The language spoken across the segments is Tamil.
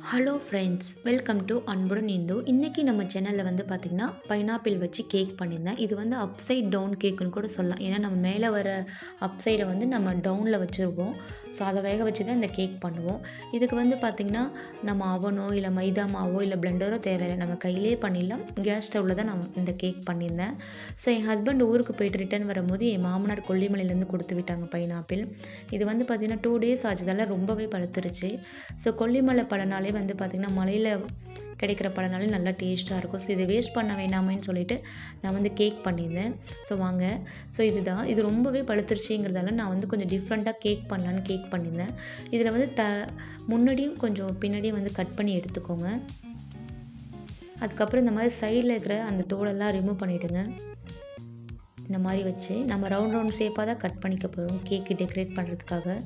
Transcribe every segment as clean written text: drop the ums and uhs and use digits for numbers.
ஹலோ ஃப்ரெண்ட்ஸ், வெல்கம் டு அன்புடன் இந்து. இன்றைக்கி நம்ம சேனலில் வந்து பார்த்திங்கன்னா பைனாப்பிள் வச்சு கேக் பண்ணியிருந்தேன். இது வந்து அப்சைட் டவுன் கேக்குன்னு கூட சொல்லலாம். ஏன்னா நம்ம மேலே வர அப்சைடை வந்து நம்ம டவுனில் வச்சுருவோம். ஸோ அதை வேக வச்சு தான் இந்த கேக் பண்ணுவோம். இதுக்கு வந்து பார்த்திங்கன்னா நம்ம அவனோ இல்லை மைதா மாவோ இல்லை பிளெண்டரோ தேவையில்லை, நம்ம கையிலே பண்ணிடலாம். கேஸ் ஸ்டவ்வில் தான் நான் இந்த கேக் பண்ணியிருந்தேன். ஸோ என் ஹஸ்பண்ட் ஊருக்கு போயிட்டு ரிட்டர்ன் வரும்போது என் மாமனார் கொல்லிமலையிலேருந்து கொடுத்து விட்டாங்க பைனாப்பிள். இது வந்து பார்த்திங்கன்னா 2 டேஸ் ஆச்சுதால ரொம்பவே பழுத்துருச்சு. ஸோ கொல்லிமலை பழனாலே வந்து பார்த்திங்கன்னா மலையில் கிடைக்கிற பழனாலே நல்லா டேஸ்ட்டாக இருக்கும். ஸோ இதை வேஸ்ட் பண்ண வேண்டாமேன்னு சொல்லிவிட்டு நான் வந்து கேக் பண்ணியிருந்தேன். ஸோ வாங்க, ஸோ இது ரொம்பவே பழுத்துருச்சுங்கிறதால நான் வந்து கொஞ்சம் டிஃப்ரெண்ட்டாக கேக் பண்ணலான்னு கேக் பண்ணியிருந்தேன். இதில் வந்து முன்னாடியும் கொஞ்சம் பின்னாடியும் வந்து கட் பண்ணி எடுத்துக்கோங்க. அதுக்கப்புறம் இந்த மாதிரி சைடில் இருக்கிற அந்த தோலெல்லாம் ரிமூவ் பண்ணிவிடுங்க. இந்த மாதிரி வச்சு நம்ம ரவுண்ட் ஷேப்பாக தான் கட் பண்ணிக்க போகிறோம் கேக்கு டெக்கரேட் பண்ணுறதுக்காக.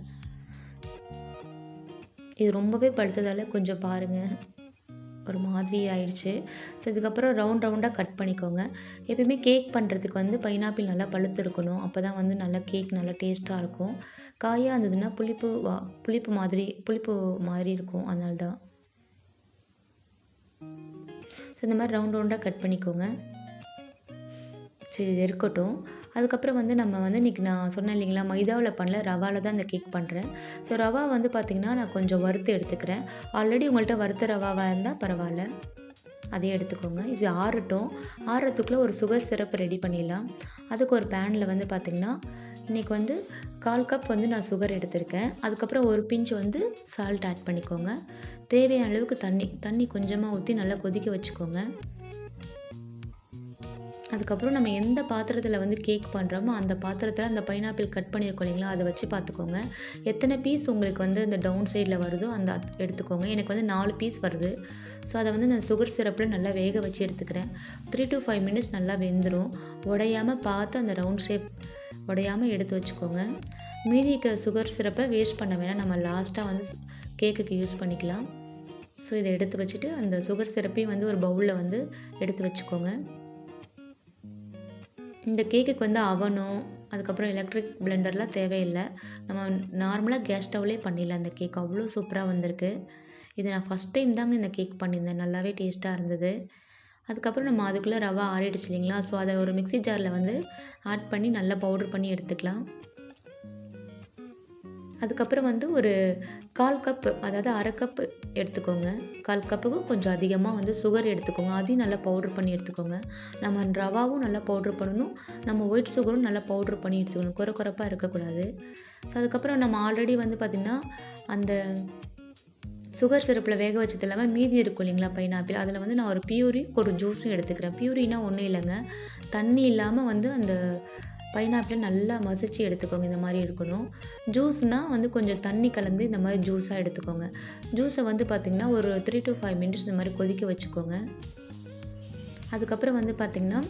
இது ரொம்பவே பழுத்ததால் கொஞ்சம் பாருங்கள் ஒரு மாதிரி ஆயிடுச்சு. ஸோ இதுக்கப்புறம் ரவுண்டாக கட் பண்ணிக்கோங்க. எப்பயுமே கேக் பண்ணுறதுக்கு வந்து பைனாப்பிள் நல்லா பழுத்து இருக்கணும். அப்போ தான் வந்து நல்லா கேக் நல்லா டேஸ்ட்டாக இருக்கும். காயாக இருந்ததுன்னா புளிப்பு மாதிரி இருக்கும். அதனால தான். ஸோ இந்த மாதிரி ரவுண்டாக கட் பண்ணிக்கோங்க. சரி, இது இருக்கட்டும். அதுக்கப்புறம் வந்து நம்ம வந்து இன்றைக்கி நான் சொன்னேன் இல்லைங்களா, மைதாவில் பண்ணல, ரவாவில் தான் இந்த கேக் பண்ணுறேன். ஸோ ரவா வந்து பார்த்திங்கன்னா நான் கொஞ்சம் வறுத்து எடுத்துக்கிறேன். ஆல்ரெடி உங்கள்கிட்ட வறுத்த ரவாவாக இருந்தால் பரவாயில்ல, அதே எடுத்துக்கோங்க. இது ஆறட்டும். ஆறுறதுக்குள்ளே ஒரு சுகர் சிரப் ரெடி பண்ணிடலாம். அதுக்கு ஒரு பேனில் வந்து பார்த்திங்கன்னா இன்றைக்கி வந்து 1/4 கப் வந்து நான் சுகர் எடுத்திருக்கேன். அதுக்கப்புறம் ஒரு பிஞ்ச் வந்து சால்ட் ஆட் பண்ணிக்கோங்க. தேவையான அளவுக்கு தண்ணி கொஞ்சமாக ஊற்றி நல்லா கொதிக்க வச்சுக்கோங்க. அதுக்கப்புறம் நம்ம எந்த பாத்திரத்தில் வந்து கேக் பண்ணுறோமோ அந்த பாத்திரத்தில் அந்த பைனாப்பிள் கட் பண்ணியிருக்கோம் இல்லைங்களா, அதை வச்சு பார்த்துக்கோங்க. எத்தனை பீஸ் உங்களுக்கு வந்து இந்த டவுன் சைடில் வருதோ அந்த எடுத்துக்கோங்க. எனக்கு வந்து 4 பீஸ் வருது. ஸோ அதை வந்து நான் சுகர் சிரப்பில் நல்லா வேக வச்சு எடுத்துக்கிறேன். 3 to 5 மினிட்ஸ் நல்லா வெந்துடும். உடையாமல் பார்த்து அந்த ரவுண்ட் ஷேப் உடையாமல் எடுத்து வச்சுக்கோங்க. மீதி சுகர் சிரப்பை வேஸ்ட் பண்ண வேணாம், நம்ம லாஸ்ட்டாக வந்து கேக்குக்கு யூஸ் பண்ணிக்கலாம். ஸோ இதை எடுத்து வச்சுட்டு அந்த சுகர் சிரப்பையும் வந்து ஒரு பவுலில் வந்து எடுத்து வச்சுக்கோங்க. இந்த கேக்குக்கு வந்து அவனோ அதுக்கப்புறம் எலக்ட்ரிக் பிளெண்டர்லாம் தேவையில்லை. நம்ம நார்மலாக கேஸ் ஸ்டவ்லேயே பண்ணிடலாம். இந்த கேக் அவ்வளோ சூப்பராக வந்திருக்கு. இது நான் ஃபஸ்ட் டைம் தாங்க இந்த கேக் பண்ணியிருந்தேன். நல்லாவே டேஸ்ட்டாக இருந்தது. அதுக்கப்புறம் நம்ம அதுக்குள்ளே ரவா ஆறிடுச்சு இல்லைங்களா, ஸோ அதை ஒரு மிக்ஸி ஜாரில் வந்து ஆட் பண்ணி நல்லா பவுட்ரு பண்ணி எடுத்துக்கலாம். அதுக்கப்புறம் வந்து ஒரு 1/4 கப்பு, அதாவது 1/2 கப்பு எடுத்துக்கோங்க. 1/4 கப்புக்கு கொஞ்சம் அதிகமாக வந்து சுகர் எடுத்துக்கோங்க. அதையும் நல்லா பவுட்ரு பண்ணி எடுத்துக்கோங்க. நம்ம ரவாவும் நல்லா பவுட்ரு பண்ணணும், நம்ம ஒயிட் சுகரும் நல்லா பவுட்ரு பண்ணி எடுத்துக்கணும். குறைப்பாக இருக்கக்கூடாது. ஸோ அதுக்கப்புறம் நம்ம ஆல்ரெடி வந்து பார்த்திங்கன்னா அந்த சுகர் சிரப்பில் வேக வச்சது இல்லாமல் மீதி இருக்கும் இல்லைங்களா பைனாப்பிள், அதில் வந்து நான் ஒரு பியூரி ஒரு ஜூஸும் எடுத்துக்கிறேன். பியூரினா ஒன்றும் இல்லைங்க, தண்ணி இல்லாமல் வந்து அந்த பைனாப்பிளை நல்லா மசிச்சு எடுத்துக்கோங்க. இந்த மாதிரி இருக்கணும். ஜூஸ்னால் வந்து கொஞ்சம் தண்ணி கலந்து இந்த மாதிரி ஜூஸாக எடுத்துக்கோங்க. ஜூஸை வந்து பார்த்திங்கன்னா ஒரு 3 to 5 மினிட்ஸ் இந்த மாதிரி கொதிக்க வச்சுக்கோங்க. அதுக்கப்புறம் வந்து பார்த்திங்கன்னா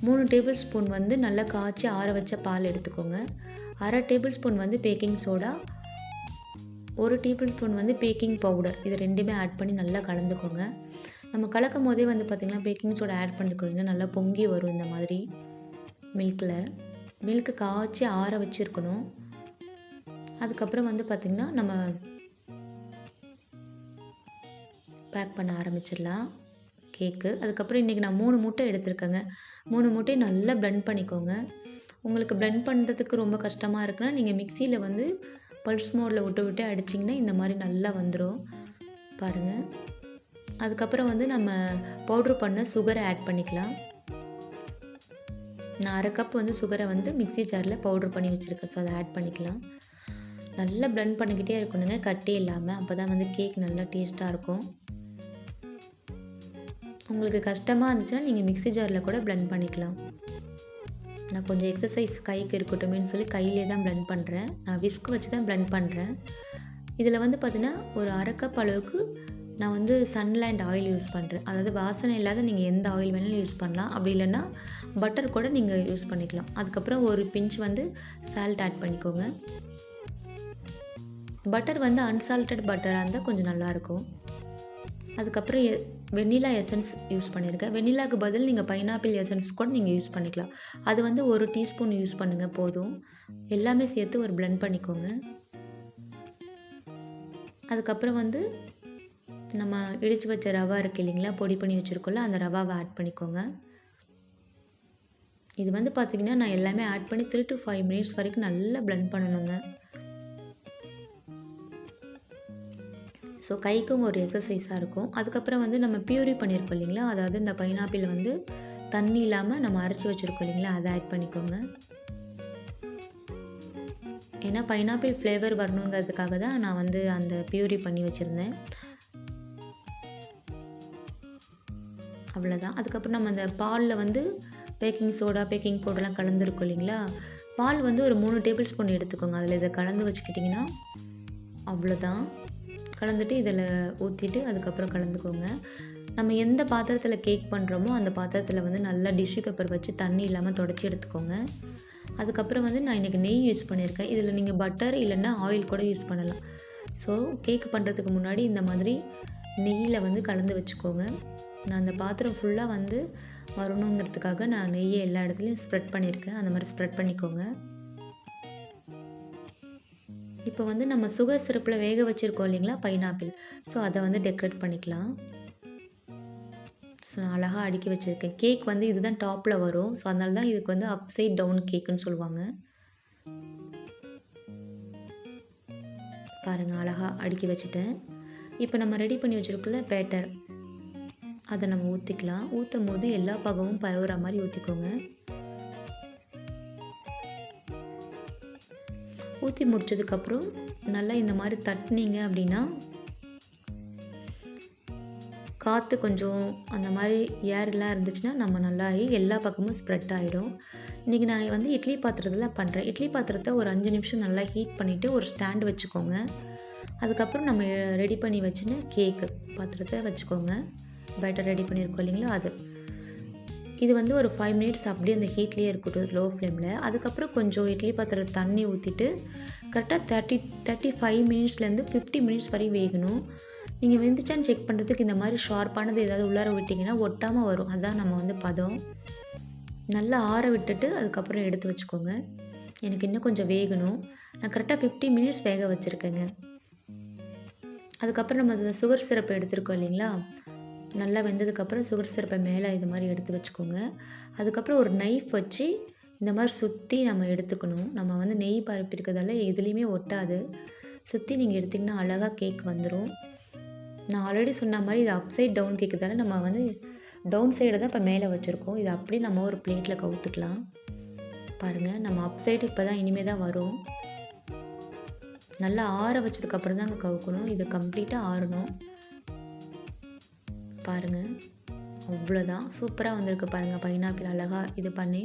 3 டேபிள் ஸ்பூன் வந்து நல்லா காய்ச்சி ஆற வச்ச பால் எடுத்துக்கோங்க. 1/2 டேபிள் ஸ்பூன் வந்து பேக்கிங் சோடா, 1 டேபிள் ஸ்பூன் வந்து பேக்கிங் பவுடர், இது ரெண்டுமே ஆட் பண்ணி நல்லா கலந்துக்கோங்க. நம்ம கலக்கும் போதே வந்து பார்த்திங்கன்னா பேக்கிங் சோடா ஆட் பண்ணிக்கோங்க. நல்லா பொங்கி வரும் இந்த மாதிரி. மில்க்கு காய்ச்சி ஆற வச்சுருக்கணும். அதுக்கப்புறம் வந்து பார்த்திங்கன்னா நம்ம பேக் பண்ண ஆரம்பிச்சிடலாம் கேக்கு. அதுக்கப்புறம் இன்றைக்கி நான் 3 முட்டை எடுத்துருக்கேங்க. 3 முட்டையும் நல்லா பிளெண்ட் பண்ணிக்கோங்க. உங்களுக்கு பிளெண்ட் பண்ணுறதுக்கு ரொம்ப கஷ்டமாக இருக்குன்னா நீங்கள் மிக்சியில் வந்து பல்ஸ் மோடில் விட்டு அடிச்சிங்கன்னா இந்த மாதிரி நல்லா வந்துடும் பாருங்கள். அதுக்கப்புறம் வந்து நம்ம பவுட்ரு பண்ண சுகரை ஆட் பண்ணிக்கலாம். நான் 1/2 கப் வந்து சுகரை வந்து மிக்ஸி ஜாரில் பவுட்ரு பண்ணி வச்சுருக்கேன். ஸோ அதை ஆட் பண்ணிக்கலாம். நல்லா பிளெண்ட் பண்ணிக்கிட்டே இருக்கணுங்க, கட்டி இல்லாமல். அப்போ தான் வந்து கேக் நல்லா டேஸ்ட்டாக இருக்கும். உங்களுக்கு கஷ்டமாக இருந்துச்சுன்னா நீங்கள் மிக்ஸி ஜாரில் கூட பிளெண்ட் பண்ணிக்கலாம். நான் கொஞ்சம் எக்ஸசைஸ் கைக்கு இருக்கட்டுமேனு சொல்லி கையிலே தான் பிளெண்ட் பண்ணுறேன். நான் விஸ்க் வச்சு தான் பிளெண்ட் பண்ணுறேன். இதில் வந்து பார்த்திங்கன்னா ஒரு 1/2 கப் அளவுக்கு நான் வந்து சன்லேண்ட் ஆயில் யூஸ் பண்ணுறேன். அதாவது வாசனை இல்லாத நீங்கள் எந்த ஆயில் வேணாலும் யூஸ் பண்ணலாம். அப்படி இல்லைன்னா பட்டர் கூட நீங்கள் யூஸ் பண்ணிக்கலாம். அதுக்கப்புறம் ஒரு பிஞ்ச் வந்து சால்ட் ஆட் பண்ணிக்கோங்க. பட்டர் வந்து அன்சால்டட் பட்டராக இருந்தால் கொஞ்சம் நல்லாயிருக்கும். அதுக்கப்புறம் வெண்ணிலா எசன்ஸ் யூஸ் பண்ணியிருக்கேன். வெண்ணிலாவுக்கு பதில் நீங்கள் பைனாப்பிள் எசன்ஸ் கூட நீங்கள் யூஸ் பண்ணிக்கலாம். அது வந்து 1 டீஸ்பூன் யூஸ் பண்ணுங்கள் போதும். எல்லாமே சேர்த்து ஒரு பிளெண்ட் பண்ணிக்கோங்க. அதுக்கப்புறம் வந்து நம்ம இடித்து வச்ச ரவா இருக்குது இல்லைங்களா, பொடி பண்ணி வச்சுருக்கோம்ல, அந்த ரவாவை ஆட் பண்ணிக்கோங்க. இது வந்து பார்த்திங்கன்னா நான் எல்லாமே ஆட் பண்ணி 3 to 5 மினிட்ஸ் வரைக்கும் நல்லா பிளெண்ட் பண்ணணுங்க. ஸோ கைக்கும் ஒரு எக்ஸசைஸாக இருக்கும். அதுக்கப்புறம் வந்து நம்ம பியூரி பண்ணியிருக்கோம் இல்லைங்களா, அதாவது இந்த பைனாப்பிள் வந்து தண்ணி இல்லாமல் நம்ம அரைச்சி வச்சுருக்கோம் இல்லைங்களா, அதை ஆட் பண்ணிக்கோங்க. ஏன்னா பைனாப்பிள் ஃப்ளேவர் வரணுங்கிறதுக்காக தான் நான் வந்து அந்த பியூரி பண்ணி வச்சுருந்தேன். அவ்வளோதான். அதுக்கப்புறம் நம்ம அந்த பாலில் வந்து பேக்கிங் சோடா, பேக்கிங் பவுடர்லாம் கலந்துருக்கும் இல்லைங்களா, பால் வந்து ஒரு 3 டேபிள் ஸ்பூன் எடுத்துக்கோங்க. அதில் இதை கலந்து வச்சுக்கிட்டிங்கன்னா அவ்வளோதான். கலந்துட்டு இதில் ஊற்றிட்டு அதுக்கப்புறம் கலந்துக்கோங்க. நம்ம எந்த பாத்திரத்தில் கேக் பண்ணுறோமோ அந்த பாத்திரத்தில் வந்து நல்லா டிஷ்யூ பேப்பர் வச்சு தண்ணி இல்லாமல் தொடச்சி எடுத்துக்கோங்க. அதுக்கப்புறம் வந்து நான் இன்றைக்கி நெய் யூஸ் பண்ணியிருக்கேன். இதில் நீங்கள் பட்டர் இல்லைன்னா ஆயில் கூட யூஸ் பண்ணலாம். ஸோ கேக் பண்ணுறதுக்கு முன்னாடி இந்த மாதிரி நெய்யில் வந்து கலந்து வச்சுக்கோங்க. நான் அந்த பாத்திரம் ஃபுல்லாக வந்து வரணுங்கிறதுக்காக நான் நெய்யை எல்லா இடத்துலையும் ஸ்ப்ரெட் பண்ணியிருக்கேன். அந்த மாதிரி ஸ்ப்ரெட் பண்ணிக்கோங்க. இப்போ வந்து நம்ம சுகர் சிரப்பில் வேக வச்சுருக்கோம் இல்லைங்களா பைனாப்பிள், ஸோ அதை வந்து டெக்கரேட் பண்ணிக்கலாம். ஸோ நான் அழகாக அடுக்கி வச்சுருக்கேன். கேக் வந்து இதுதான் டாப்பில் வரும். ஸோ அதனால தான் இதுக்கு வந்து அப்சைட் டவுன் கேக்குன்னு சொல்லுவாங்க. பாருங்கள், அழகாக அடுக்கி வச்சுட்டேன். இப்போ நம்ம ரெடி பண்ணி வச்சுருக்கோம்ல பேட்டர், அதை நம்ம ஊற்றிக்கலாம். ஊற்றும் போது எல்லா பக்கமும் பரவுற மாதிரி ஊற்றிக்கோங்க. ஊற்றி முடிச்சதுக்கப்புறம் நல்லா இந்த மாதிரி தட்டினீங்க அப்படின்னா காற்று கொஞ்சம் அந்த மாதிரி ஏர்லாம் இருந்துச்சுன்னா நம்ம நல்லா எல்லா பக்கமும் ஸ்ப்ரெட் ஆகிடும். இன்றைக்கி நான் வந்து இட்லி பாத்திரத்தில் பண்ணுறேன். இட்லி பாத்திரத்தை ஒரு 5 நிமிஷம் நல்லா ஹீட் பண்ணிவிட்டு ஒரு ஸ்டாண்டு வச்சுக்கோங்க. அதுக்கப்புறம் நம்ம ரெடி பண்ணி வச்சுன்னு கேக்கு பாத்திரத்தை வச்சுக்கோங்க. பேட்டர் ரெடி பண்ணியிருக்கோம் இல்லைங்களா, அது இது வந்து ஒரு 5 மினிட்ஸ் அப்படியே அந்த ஹீட்லேயே இருக்கட்டும் லோ ஃப்ளேமில். அதுக்கப்புறம் கொஞ்சம் இட்லி பாத்திரத்தை தண்ணி ஊற்றிட்டு கரெக்டாக 35 மினிட்ஸ்லேருந்து 50 மினிட்ஸ் வரையும் வேகணும். நீங்கள் வெந்துச்சான்னு செக் பண்ணுறதுக்கு இந்த மாதிரி ஷார்ப்பானது ஏதாவது உள்ளார விட்டிங்கன்னா ஒட்டாமல் வரும். அதுதான் நம்ம வந்து பதம். நல்லா ஆற விட்டுட்டு அதுக்கப்புறம் எடுத்து வச்சுக்கோங்க. எனக்கு இன்னும் கொஞ்சம் வேகணும். நான் கரெக்டாக 50 மினிட்ஸ் வேக வச்சுருக்கேங்க. அதுக்கப்புறம் நம்ம அந்த சுகர் சிரப்பை எடுத்துருக்கோம் இல்லைங்களா, நல்லா வெந்ததுக்கப்புறம் சுகர் சிரப்பை மேலே இது மாதிரி எடுத்து வச்சுக்கோங்க. அதுக்கப்புறம் ஒரு நைஃப் வச்சு இந்த மாதிரி சுற்றி நம்ம எடுத்துக்கணும். நம்ம வந்து நெய் பரப்பி இருக்கிறதால எதுலேயுமே ஒட்டாது. சுற்றி நீங்கள் எடுத்திங்கன்னா அழகாக கேக் வந்துடும். நான் ஆல்ரெடி சொன்ன மாதிரி இது அப்சைட் டவுன் கேக்குதால நம்ம வந்து டவுன் சைடை தான் இப்போ மேலே வச்சுருக்கோம். இது அப்படியே நம்ம ஒரு பிளேட்டில் கவுத்துக்கலாம். பாருங்கள், நம்ம அப்சைடு இப்போ தான் இனிமேல் தான் வரும். நல்லா ஆற வச்சதுக்கப்புறம் தான் அங்கே கவுக்கணும். இது கம்ப்ளீட்டாக ஆறணும். பாருங்கள், அவ்வளோதான். சூப்பராக வந்திருக்கு பாருங்கள். பைனாப்பிள் அழகாக இது பண்ணி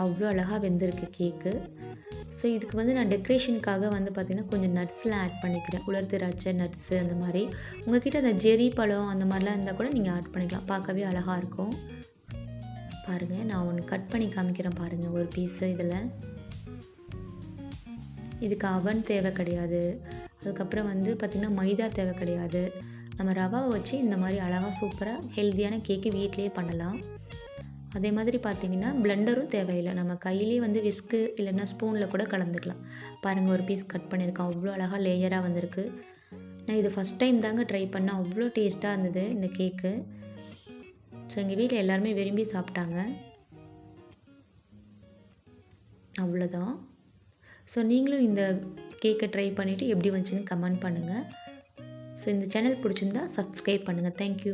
அவ்வளோ அழகாக வெந்திருக்கு கேக்கு. ஸோ இதுக்கு வந்து நான் டெக்கரேஷனுக்காக வந்து பார்த்திங்கன்னா கொஞ்சம் நட்ஸ்லாம் ஆட் பண்ணிக்கிறேன். உலர் திராட்சை, நட்ஸு அந்த மாதிரி. உங்கள்கிட்ட அந்த ஜெரி பழம் அந்த மாதிரிலாம் இருந்தால் கூட நீங்கள் ஆட் பண்ணிக்கலாம். பார்க்கவே அழகாக இருக்கும். பாருங்கள், நான் ஒன்று கட் பண்ணி காமிக்கிறேன் பாருங்கள், ஒரு பீஸு. இதுக்கு அவன் தேவை கிடையாது. அதுக்கப்புறம் வந்து பார்த்திங்கன்னா மைதா தேவை கிடையாது. நம்ம ரவாவை வச்சு இந்த மாதிரி அழகாக சூப்பராக ஹெல்த்தியான கேக்கு வீட்டிலேயே பண்ணலாம். அதே மாதிரி பார்த்திங்கன்னா பிளெண்டரும் தேவையில்லை. நம்ம கையிலே வந்து விஸ்கு இல்லைன்னா ஸ்பூனில் கூட கலந்துக்கலாம். பாருங்கள், ஒரு பீஸ் கட் பண்ணியிருக்கேன். அவ்வளோ அழகாக லேயராக வந்திருக்கு. நான் இது ஃபஸ்ட் டைம் தாங்க ட்ரை பண்ணேன். அவ்வளோ டேஸ்ட்டாக இருந்தது இந்த கேக்கு. ஸோ எங்கள் வீட்டில் எல்லாருமே விரும்பி சாப்பிட்டாங்க. அவ்வளோதான். ஸோ நீங்களும் இந்த கேக்கை ட்ரை பண்ணிவிட்டு எப்படி வந்துச்சுன்னு கமெண்ட் பண்ணுங்கள். ஸோ இந்த சேனல் பிடிச்சிருந்தா சப்ஸ்கிரைப் பண்ணுங்கள். தேங்க்யூ.